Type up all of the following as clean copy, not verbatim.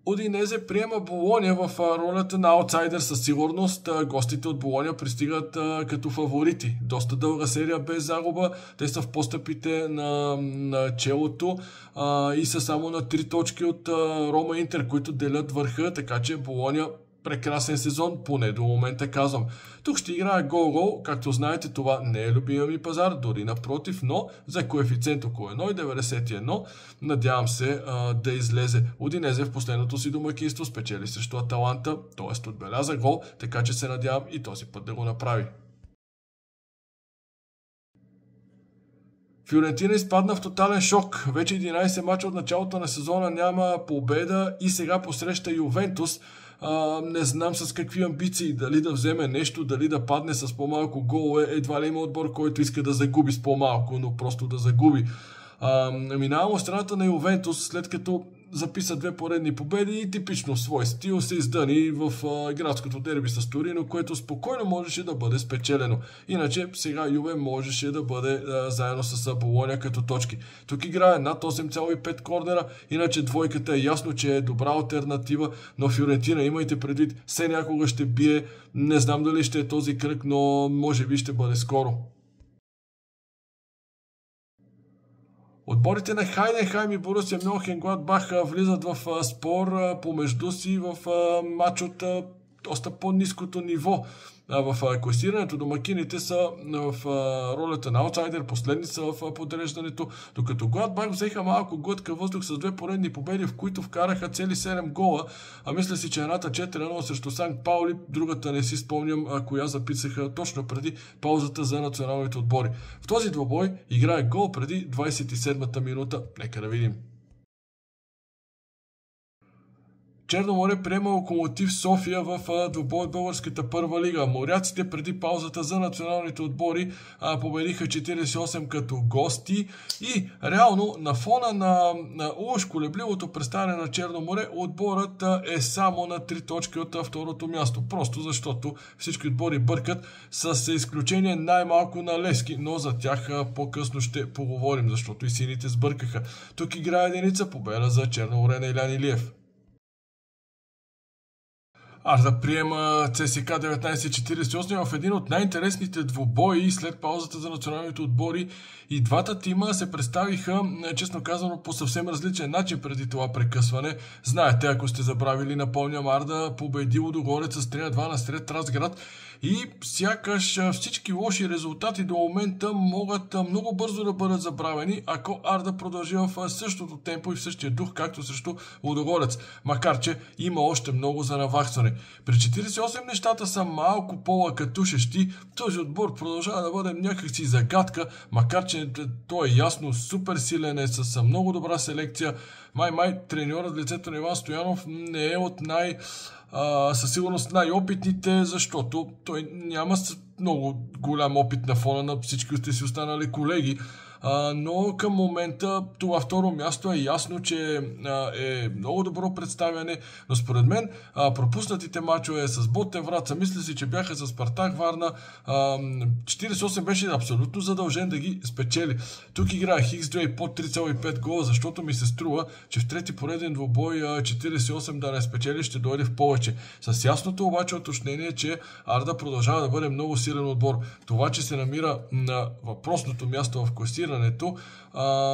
Удинезе приема Болоня в ролята на аутсайдер със сигурност. Гостите от Болоня пристигат като фаворити. Доста дълга серия без загуба. Те са в постъпите на челото и са само на 3 точки от Рома Интер, които делят върха, така че Болоня прекрасен сезон, поне до момента казвам. Тук ще играе гол-гол, както знаете, това не е любимия ми пазар, дори напротив, но за коефициент около 1,91 надявам се да излезе. Удинезе в последното си домакинство спечели срещу Аталанта, т.е. отбеляза гол, така че се надявам и този път да го направи. Фиорентина изпадна в тотален шок. Вече 11 мача от началото на сезона няма победа и сега посреща Ювентус. Не знам с какви амбиции, дали да вземе нещо, дали да падне с по-малко голове. Едва ли има отбор, който иска да загуби с по-малко, но просто да загуби. Минавам от страната на Ювентус, след като записа 2 поредни победи и типично в свой стил се издъни в градското дерби с Торино, което спокойно можеше да бъде спечелено. Иначе сега Юве можеше да бъде заедно с Болоня като точки. Тук играе над 8,5 корнера, иначе двойката е ясно, че е добра алтернатива, но Фиорентина, имайте предвид, все някога ще бие, не знам дали ще е този кръг, но може би ще бъде скоро. Отборите на Хайденхайм и Борусия Мьонхенгладбах влизат в спор помежду си в матч от доста по-ниското ниво. В класирането домакините са в ролята на аутсайдер, последни са в подреждането, докато Гладбах взеха малко глътка въздух с 2 поредни победи, в които вкараха цели 7 гола, мисля си, че едната 4-0 срещу Санкт Паули, другата не си спомням коя записаха точно преди паузата за националните отбори. В този двобой играе гол преди 27-та минута, нека да видим. Черно море приема Локомотив София в двубой от българската първа лига. Моряците преди паузата за националните отбори победиха 48 като гости и реално на фона на уж колебливото представяне на Черно море отборът е само на 3 точки от второто място. Просто защото всички отбори бъркат с изключение най-малко на Левски, но за тях по-късно ще поговорим, защото и сините сбъркаха. Тук играе единица победа за Черно море на Илян Илиев. Арда приема ЦСКА 1948 в един от най-интересните двубои след паузата за националните отбори. И двата тима се представиха, честно казано, по съвсем различен начин преди това прекъсване. Знаете, ако сте забравили, напомням, Арда победи Лудогорец с 3-2 насред Разград. И сякаш всички лоши резултати до момента могат много бързо да бъдат забравени, ако Арда продължи в същото темпо и в същия дух, както срещу Лудогорец. Макар че има още много за наваксване. При 48 нещата са малко по-лакатушещи. Този отбор продължава да бъде някакси загадка, макар че той е ясно супер силен, е с много добра селекция. Май треньорът в лицето на Иван Стоянов не е от със сигурност най-опитните, защото той няма много голям опит на фона на всички си останали колеги. Но към момента това второ място е ясно, че е много добро представяне, но според мен пропуснатите мачове с Ботев Враца, мисля си, че бяха с Спартак Варна, 48 беше абсолютно задължен да ги спечели. Тук играе X2 под 3,5 гола, защото ми се струва, че в трети пореден двубой 48 да не спечели ще дойде в повече. С ясното обаче уточнение, че Арда продължава да бъде много силен отбор. Това, че се намира на въпросното място в класирането,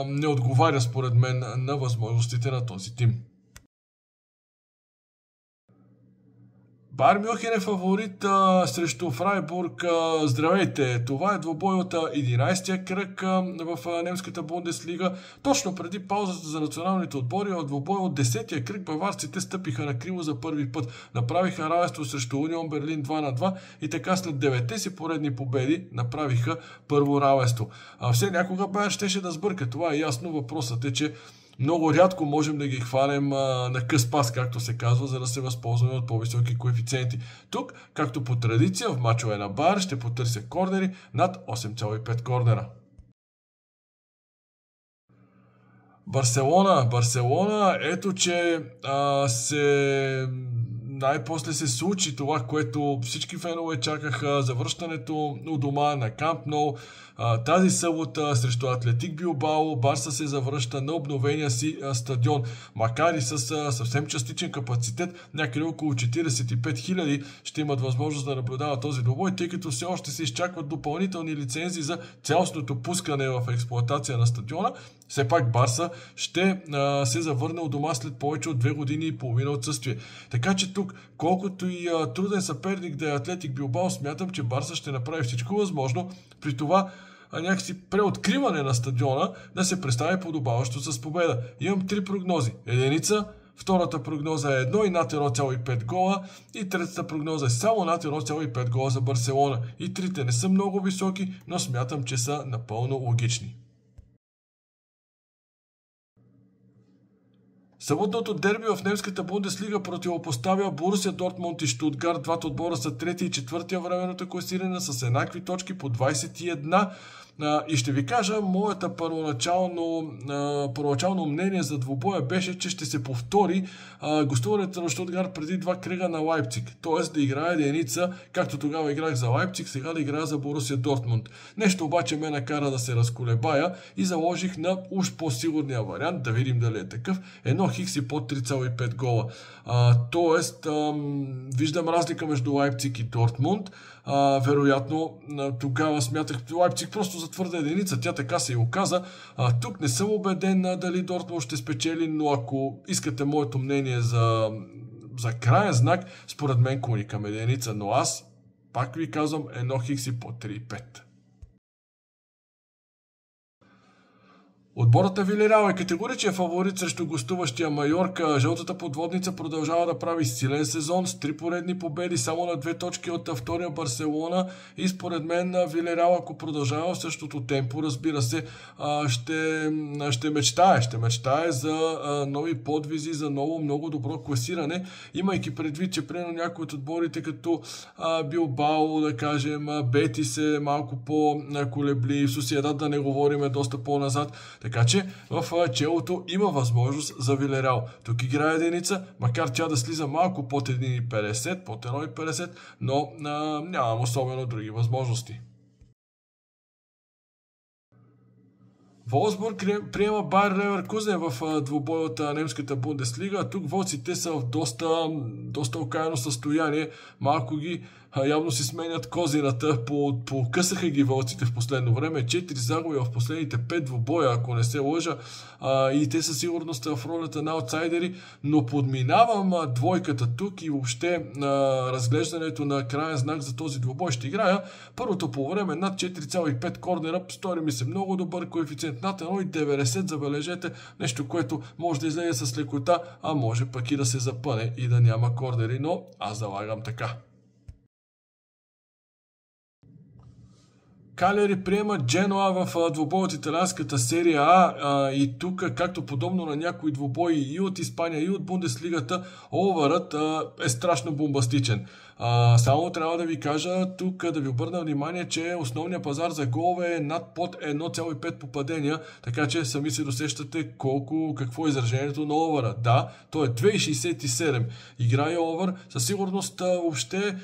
не отговаря според мен на възможностите на този тим. Байер Мюнхен е фаворит срещу Фрайбург. Здравейте! Това е двубой от 11-я кръг в немската Бундеслига. Точно преди паузата за националните отбори, от двубой от 10-я кръг баварците стъпиха на криво за първи път. Направиха равенство срещу Унион Берлин 2-2 и така след 9-те си поредни победи направиха първо равенство. Все някога Байер щеше да сбърка. Това е ясно. Въпросът е, че много рядко можем да ги хванем на къс пас, както се казва, за да се възползваме от по-високи коефициенти. Тук, както по традиция, в мачове на Байер ще потърся корнери над 8,5 корнера. Барселона, ето че най-после се случи това, което всички фенове чакаха, завръщането у дома на Камп Ноу. Тази събота срещу Атлетик Билбао Барса се завръща на обновения си стадион. Макар и с съвсем частичен капацитет, някъде около 45 000 ще имат възможност да наблюдават този двубой, тъй като все още се изчакват допълнителни лицензии за цялостното пускане в експлоатация на стадиона. Все пак Барса ще се завърне у дома след повече от 2 години и половина отсъствие. Така че тук, колкото и труден съперник да е Атлетик Билбао, смятам, че Барса ще направи всичко възможно при това някакси преоткриване на стадиона да се представи подобаващо с победа. Имам 3 прогнози. Единица, втората прогноза е 1 и над 1,5 гола и третата прогноза е само над 1,5 гола за Барселона. И трите не са много високи, но смятам, че са напълно логични. Съботното дерби в немската Бундеслига противопоставя Борусия Дортмунд и Штутгарт. Двата отбора са трети и четвъртия временното класиране с еднакви точки по 21. И ще ви кажа, моята първоначално мнение за двубоя беше, че ще се повтори гостуването на Штутгарт преди 2 кръга на Лайпциг. Тоест да играе единица, както тогава играх за Лайпциг, сега да играя за Борусия Дортмунд. Нещо обаче ме накара да се разколебая и заложих на уж по-сигурния вариант, да видим дали е такъв, 1 хикс под 3,5 гола. Тоест, виждам разлика между Лайпциг и Дортмунд. Вероятно, тогава смятах Лайпциг просто за твърда единица. Тя така се и оказа. Тук не съм убеден дали Дортмунд ще спечели, но ако искате моето мнение за краен знак, според мен клони към единица. Но аз пак ви казвам 1 хикс по 3,5. Отборът на Вилереал е категоричен фаворит срещу гостуващия Майорка. Жълтата подводница продължава да прави силен сезон с 3 поредни победи, само на 2 точки от втория Барселона и според мен Вилереал, ако продължава в същото темпо, разбира се, ще мечтае за нови подвизи, за ново много добро класиране, имайки предвид, че примерно някои от отборите като Билбао, да кажем, Бетис е малко по-колебли, Сосиедад да не говорим доста по-назад. Така че в челото има възможност за Вилереал. Тук играе единица, макар тя да слиза малко под 1,50, под 1,50, но нямам особено други възможности. Волсбург приема Байер Леверкузен в двубой от немската Бундеслига. Тук волците са в доста окаяно състояние. Малко ги явно си сменят козината. Покъсаха ги волците в последно време. 4 загуби в последните 5 двубоя, ако не се лъжа. И те със сигурност в ролята на аутсайдери. Но подминавам двойката тук и въобще разглеждането на краен знак за този двубой ще играя. Първото по време над 4,5 корнера. Стори ми се много добър коефициент над 1,90, забележете, нещо, което може да излезе с лекота, а може пък и да се запъне и да няма корнери, но аз залагам така. Калери приема Дженуа в двубой от италианската серия А и тук, както подобно на някои двубои и от Испания, и от Бундеслигата, овърът е страшно бомбастичен. Само трябва да ви кажа тук, да ви обърна внимание, че основният пазар за голове е над под 1,5 попадения, така че сами се досещате какво е изражението на овъра. Да, то е 2,67. Играе овър, със сигурност въобще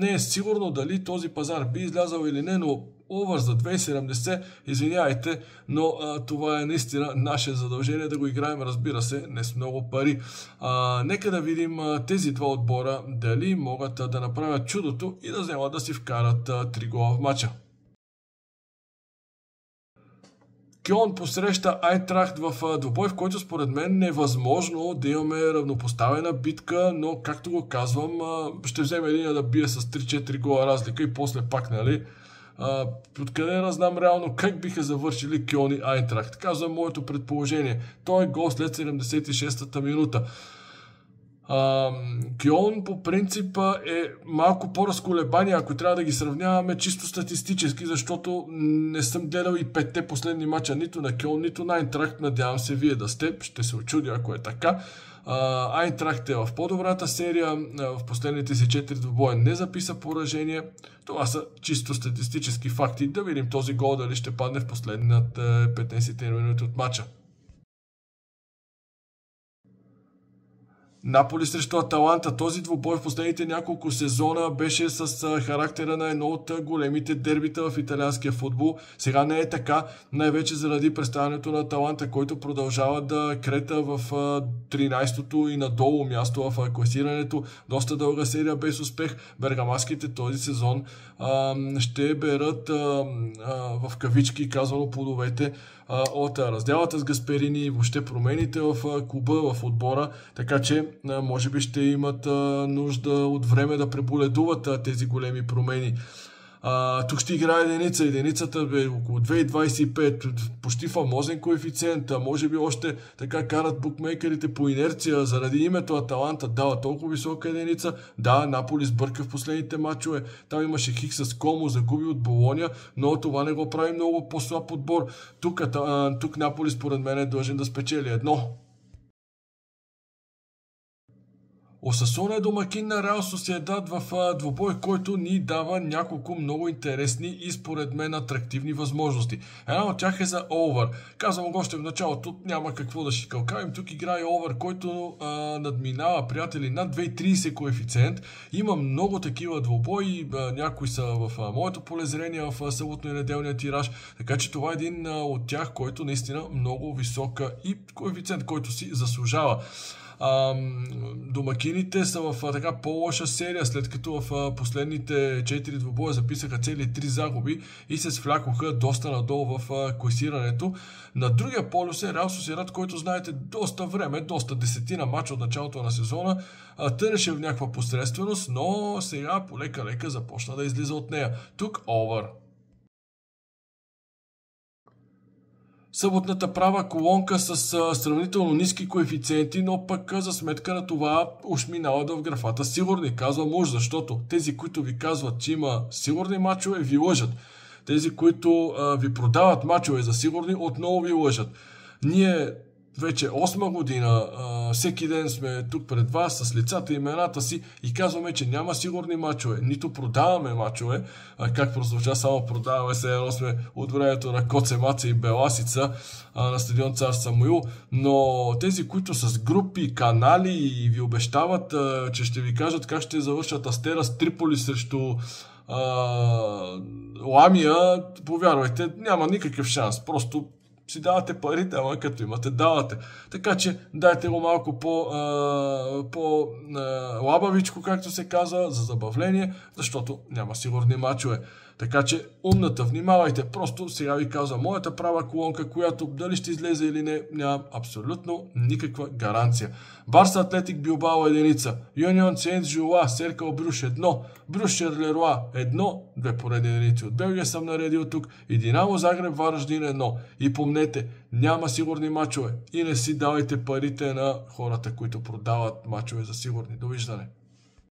не е сигурно дали този пазар би излязал или не, но овър за 2,70, извинявайте, но това е наистина наше задължение да го играем, разбира се, не с много пари. Нека да видим тези два отбора дали могат да направят чудото и да вземат да си вкарат 3 гола в матча. Кьолн посреща Айнтрахт в двубой, в който според мен е възможно да имаме равнопоставена битка, но както го казвам, ще вземе един да бие с 3-4 гола разлика и после пак, нали? Откъде да знам реално как биха завършили Кьолн и Айнтрахт. Казвам моето предположение. Той е гол след 76-та минута. Кьолн по принцип е малко по-разколебани, ако трябва да ги сравняваме чисто статистически, защото не съм гледал и 5-те последни мача нито на Кьолн, нито на Айнтрахт. Надявам се вие да сте, ще се очудя ако е така. Айнтрахт е в по-добрата серия, в последните си 4 двубоя не записа поражение. Това са чисто статистически факти. Да видим този гол дали ще падне в последните 15 минути от мача. Наполи срещу Аталанта. Този двубой в последните няколко сезона беше с характера на едно от големите дербита в италианския футбол. Сега не е така, най-вече заради представянето на Аталанта, който продължава да крета в 13-то и надолу място в класирането. Доста дълга серия без успех. Бергамаските този сезон ще берат в кавички казано плодовете от разделата с Гасперини и въобще промените в клуба, в отбора, така че може би ще имат нужда от време да преболедуват тези големи промени. Тук ще играе единица. Единицата е около 2,25, почти фамозен коефициент. Може би още така карат букмейкерите по инерция заради името Аталанта. Дава толкова висока единица. Да, Наполи сбърка в последните матчове. Там имаше хик с Комо, загуби от Болония, но това не го прави много по-слаб отбор. Тук Наполи според мен е дължен да спечели едно. Осасуна е домакин на Реал Сосиедад в двубой, който ни дава няколко много интересни и според мен атрактивни възможности. Една от тях е за овър. Казвам го още в началото, няма какво да шикалкавим. Тук играе овър, който надминава, приятели, над 2,30 коефициент. Има много такива двубои, някои са в моето полезрение в съботно и неделния тираж, така че това е един от тях, който наистина много висока и коефициент, който си заслужава. Домакините са в така по-лоша серия, след като в последните 4 двубоя записаха цели 3 загуби и се свлякоха доста надолу в класирането. На другия полюс е Реал Сосиедад, който знаете доста време, доста десетина мача от началото на сезона, тънеше в някаква посредственост, но сега полека-лека започна да излиза от нея. Тук овър. Съботната права колонка с сравнително ниски коефициенти, но пък за сметка на това уж минава в графата сигурни. Казвам уж, защото тези, които ви казват, че има сигурни мачове, ви лъжат. Тези, които ви продават мачове за сигурни, отново ви лъжат. Ние вече 8 година, всеки ден сме тук пред вас с лицата и имената си и казваме, че няма сигурни мачове. Нито продаваме мачове, как прозвуча, само продаваме се, едно сме от времето на Коце, Маце и Беласица на стадион Цар Самуил, но тези, които с групи, канали и ви обещават, че ще ви кажат как ще завършат Астера с Триполи срещу Ламия, повярвайте, няма никакъв шанс. Просто си давате парите, ама като имате, давате. Така че дайте го малко по-лабавичко, както се казва, за забавление, защото няма сигурни мачове. Така че умната, внимавайте. Просто сега ви казвам, моята права колонка, която дали ще излезе или не, няма абсолютно никаква гаранция. Барса Атлетик Билбао единица, Юнион Сент Жула, Серкал Брюш 1, Брюш Шарлеруа 1, две поредни единици от Белгия съм наредил тук и Динамо Загреб Вараждин 1. И помнете, няма сигурни мачове и не си давайте парите на хората, които продават мачове за сигурни. Довиждане!